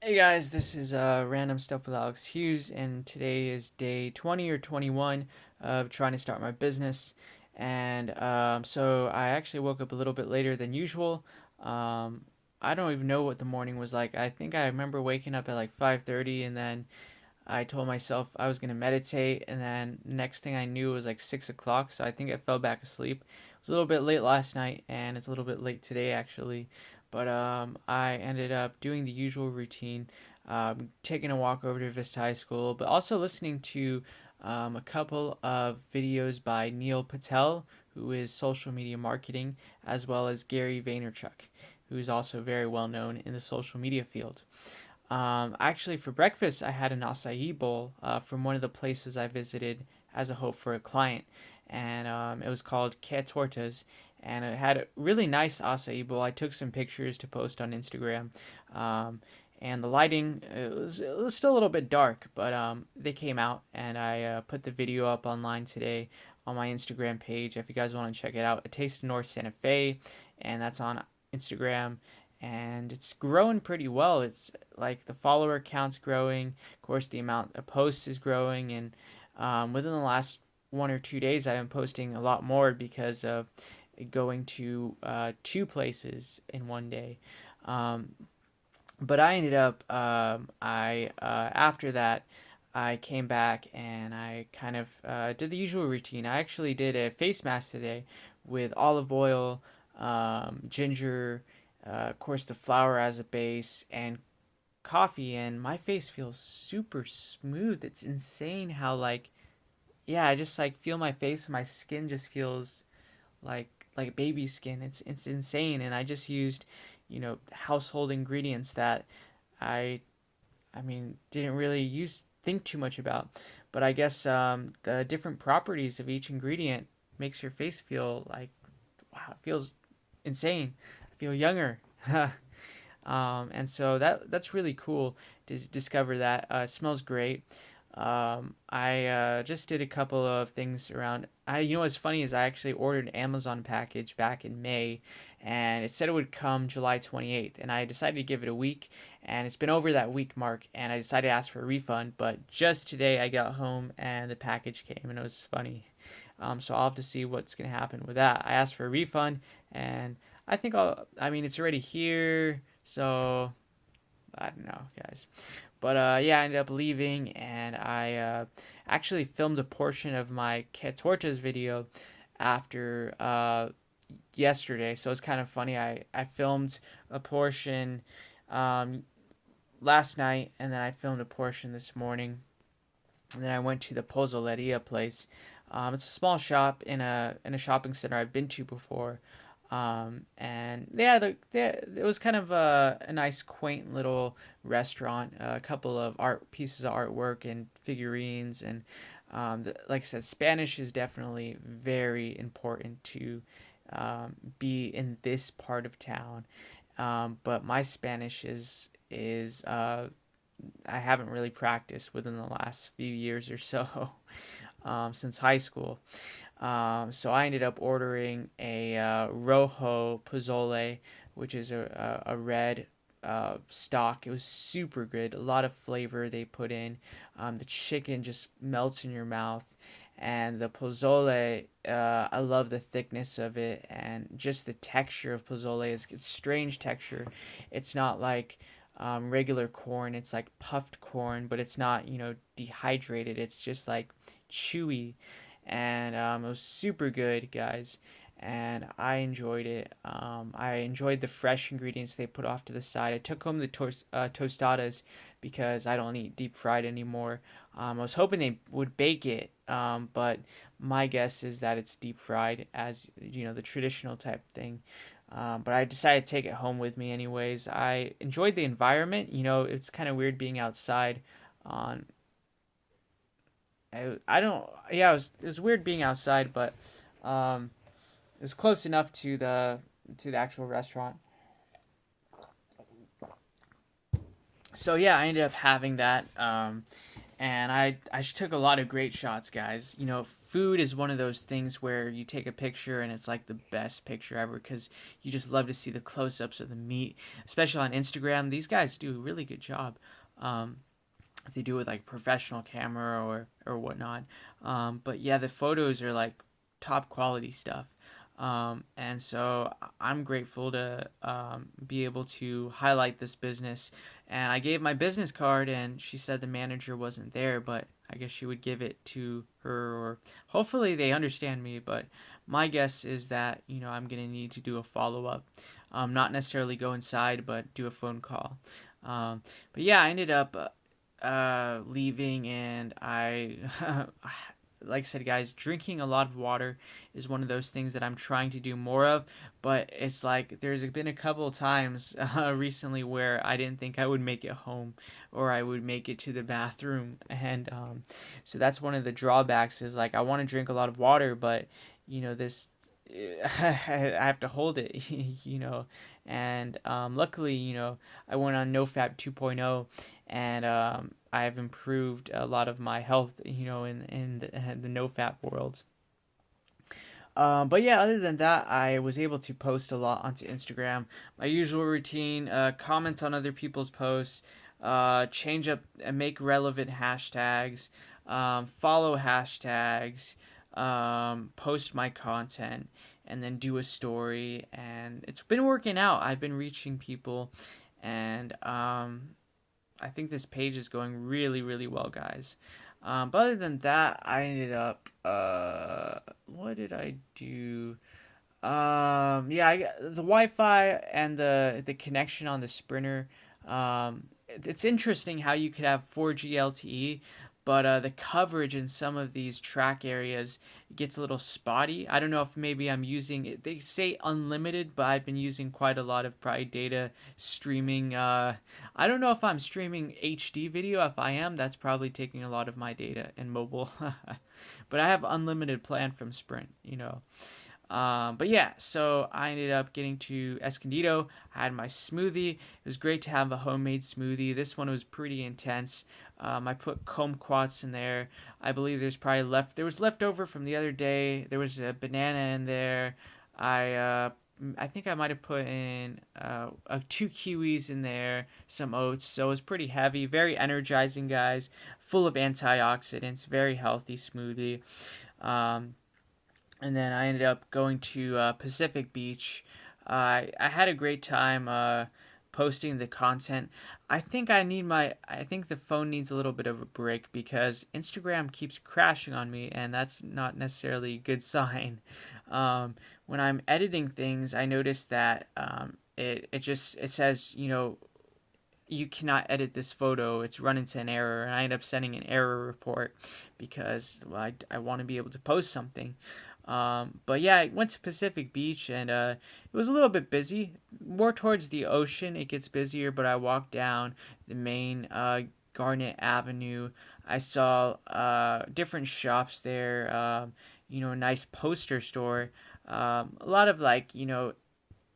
Hey guys, this is Random Stuff with Alex Hughes, and today is day 20 or 21 of trying to start my business. And so I actually woke up a little bit later than usual. Um, I don't even know what the morning was like. I think I remember waking up at like 5:30, and then I told myself I was gonna meditate, and then next thing I knew it was like 6 o'clock. So I think I fell back asleep. It was a little bit late last night, and it's a little bit late today actually. But I ended up doing the usual routine, taking a walk over to Vista High School, but also listening to a couple of videos by Neil Patel, who is social media marketing, as well as Gary Vaynerchuk, who is also very well known in the social media field. Actually, for breakfast, I had an acai bowl from one of the places I visited as a hope for a client, and it was called Que Tortas, and it had a really nice acai bowl. I took some pictures to post on Instagram, um, and the lighting it was still a little bit dark, but they came out, and I put the video up online today on my Instagram page. If you guys want to check it out, A Taste of North Santa Fe, and that's on Instagram, and it's growing pretty well. It's like the follower count's growing. Of course, the amount of posts is growing, and within the last 1 or 2 days, I've been posting a lot more because of going to two places in one day. Um, but I ended up, I after that, I came back and I kind of did the usual routine. I actually did a face mask today with olive oil, ginger, of course, the flour as a base, and coffee. And my face feels super smooth. It's insane how, like, yeah, I just like feel my face, my skin just feels like baby skin. It's insane. And I just used, household ingredients that I I mean, didn't really use think too much about. But I guess the different properties of each ingredient makes your face feel like, wow, it feels insane. I feel younger. And so that's really cool to discover that. It smells great. I just did a couple of things around. What's funny is I actually ordered an Amazon package back in May, and it said it would come July 28th, and I decided to give it a week, and it's been over that week mark, and I decided to ask for a refund. But just today I got home and the package came, and it was funny. So I'll have to see what's gonna happen with that. I asked for a refund, and I think I mean, it's already here, so I don't know, guys. But yeah, I ended up leaving, and I actually filmed a portion of my Que Tortas video after yesterday. So it's kind of funny. I filmed a portion um, last night, and then I filmed a portion this morning. And then I went to the Pozoleria place. It's a small shop in a shopping center I've been to before. And it was kind of a nice, quaint little restaurant. A couple of art pieces of artwork and figurines, and like I said, Spanish is definitely very important to be in this part of town. But my Spanish is I haven't really practiced within the last few years or so, since high school. So I ended up ordering a rojo pozole, which is a red stock. It was super good. A lot of flavor they put in. The chicken just melts in your mouth. And the pozole, I love the thickness of it and just the texture of pozole is it's strange texture. It's not like regular corn. It's like puffed corn, but it's not dehydrated. It's just like chewy, and it was super good, guys. And I enjoyed it. I enjoyed the fresh ingredients they put off to the side. I took home the tostadas because I don't eat deep fried anymore. I was hoping they would bake it, but my guess is that it's deep fried as the traditional type thing. But I decided to take it home with me anyways. I enjoyed the environment. It's kind of weird being outside on I don't. Yeah, it was weird being outside, but it was close enough to the actual restaurant. So yeah, I ended up having that, and I took a lot of great shots, guys. You know, food is one of those things where you take a picture and it's like the best picture ever because you just love to see the close-ups of the meat, especially on Instagram. These guys do a really good job. Um, if they do it with like professional camera or whatnot. But yeah, the photos are like top quality stuff. And so I'm grateful to be able to highlight this business. And I gave my business card, and she said the manager wasn't there, but I guess she would give it to her, or hopefully they understand me. But my guess is that I'm gonna need to do a follow up, not necessarily go inside, but do a phone call. Um, but yeah, I ended up leaving, and I like I said, guys, drinking a lot of water is one of those things that I'm trying to do more of. But it's like there's been a couple of times recently where I didn't think I would make it home, or I would make it to the bathroom, and so that's one of the drawbacks. Is like I want to drink a lot of water, but this I have to hold it, and luckily, I went on NoFap 2.0, and I've improved a lot of my health, in the NoFap world. But yeah, other than that, I was able to post a lot onto Instagram. My usual routine: comments on other people's posts, change up and make relevant hashtags, follow hashtags, post my content, and then do a story. And it's been working out. I've been reaching people, and I think this page is going really, really well, guys. But other than that, I ended up. What did I do? Yeah, the Wi-Fi and the connection on the Sprinter. It's interesting how you could have 4G LTE, but the coverage in some of these track areas gets a little spotty. I don't know if maybe I'm using it. They say unlimited, but I've been using quite a lot of probably data streaming. I don't know if I'm streaming HD video. If I am, that's probably taking a lot of my data and mobile. But I have unlimited plan from Sprint. But yeah, so I ended up getting to Escondido. I had my smoothie. It was great to have a homemade smoothie. This one was pretty intense. I put kumquats in there. I believe there was leftover from the other day. There was a banana in there. I think I might have put in two kiwis in there, some oats. So it was pretty heavy, very energizing, guys. Full of antioxidants, very healthy smoothie. Um, and then I ended up going to Pacific Beach. I had a great time posting the content. I think the phone needs a little bit of a break because Instagram keeps crashing on me, and that's not necessarily a good sign. When I'm editing things, I notice that it says you cannot edit this photo. It's run into an error, and I end up sending an error report because I want to be able to post something. But yeah, I went to Pacific Beach, and it was a little bit busy. More towards the ocean, it gets busier, but I walked down the main Garnet Avenue. I saw different shops there, a nice poster store. A lot of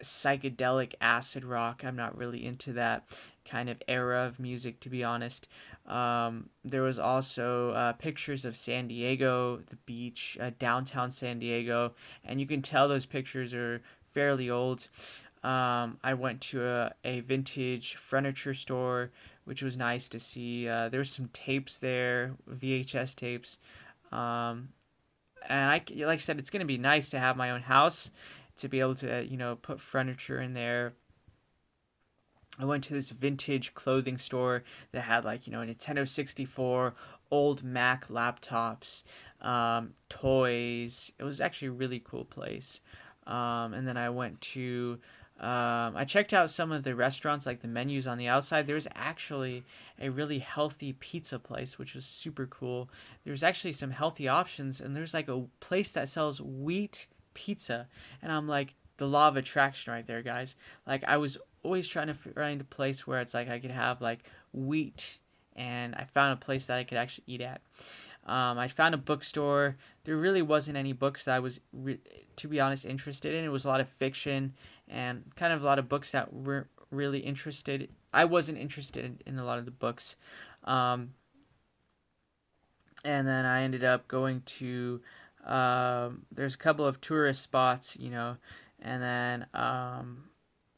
psychedelic acid rock. I'm not really into that kind of era of music, to be honest. There was also pictures of San Diego, the beach, downtown San Diego, and you can tell those pictures are fairly old. I went to a vintage furniture store, which was nice to see. There was some tapes there, VHS tapes. Um, and like I said, it's gonna be nice to have my own house, to be able to put furniture in there. I went to this vintage clothing store that had a Nintendo 64, old Mac laptops, toys. It was actually a really cool place. And then I went to I checked out some of the restaurants, like the menus on the outside. There was actually a really healthy pizza place, which was super cool. There's actually some healthy options, and there's like a place that sells wheat pizza, and I'm like, the law of attraction right there, guys. Like I was always trying to find a place where it's like I could have like wheat, and I found a place that I could actually eat at. I found a bookstore. There really wasn't any books that I was, to be honest, interested in. It was a lot of fiction and kind of a lot of books that were really interested. I wasn't interested in a lot of the books. Um, and then I ended up going to there's a couple of tourist spots, and then a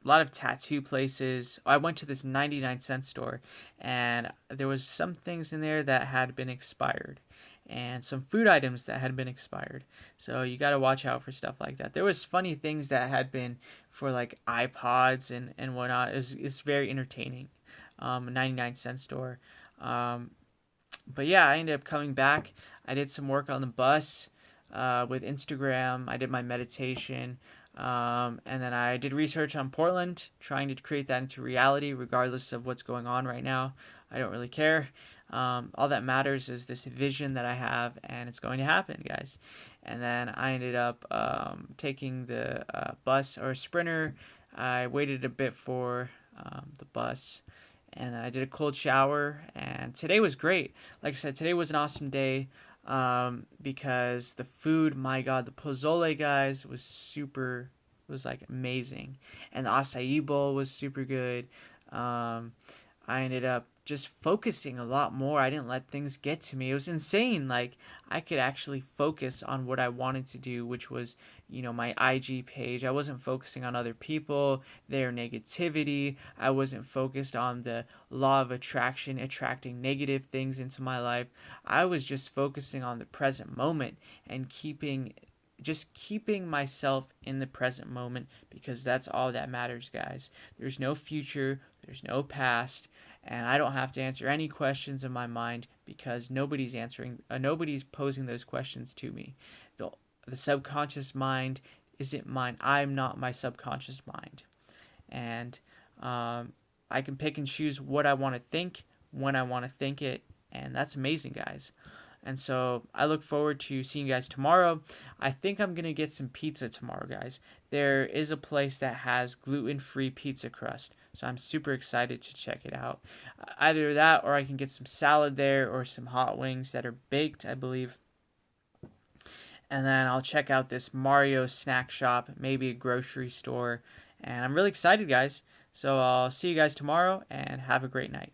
lot of tattoo places. I went to this 99-cent store, and there was some things in there that had been expired, and some food items that had been expired. So you got to watch out for stuff like that. There was funny things that had been for like iPods and whatnot. It's very entertaining. A 99-cent store. Um, but yeah, I ended up coming back. I did some work on the bus with Instagram. I did my meditation. And then I did research on Portland, trying to create that into reality, regardless of what's going on right now. I don't really care. All that matters is this vision that I have, and it's going to happen, guys. And then I ended up taking the bus or Sprinter. I waited a bit for the bus, and I did a cold shower. And today was great. Like I said, today was an awesome day because the food, my God, the pozole, guys, was like amazing, and the acai bowl was super good. I ended up just focusing a lot more. I didn't let things get to me. It was insane. Like I could actually focus on what I wanted to do, which was, my IG page. I wasn't focusing on other people, their negativity. I wasn't focused on the law of attraction, attracting negative things into my life. I was just focusing on the present moment and keeping myself in the present moment, because that's all that matters, guys. There's no future, there's no past, and I don't have to answer any questions in my mind, because nobody's posing those questions to me. The subconscious mind isn't mine. I'm not my subconscious mind, and I can pick and choose what I want to think when I want to think it, and that's amazing, guys. And so I look forward to seeing you guys tomorrow. I think I'm going to get some pizza tomorrow, guys. There is a place that has gluten-free pizza crust, so I'm super excited to check it out. Either that, or I can get some salad there, or some hot wings that are baked, I believe. And then I'll check out this Mario snack shop, maybe a grocery store. And I'm really excited, guys. So I'll see you guys tomorrow, and have a great night.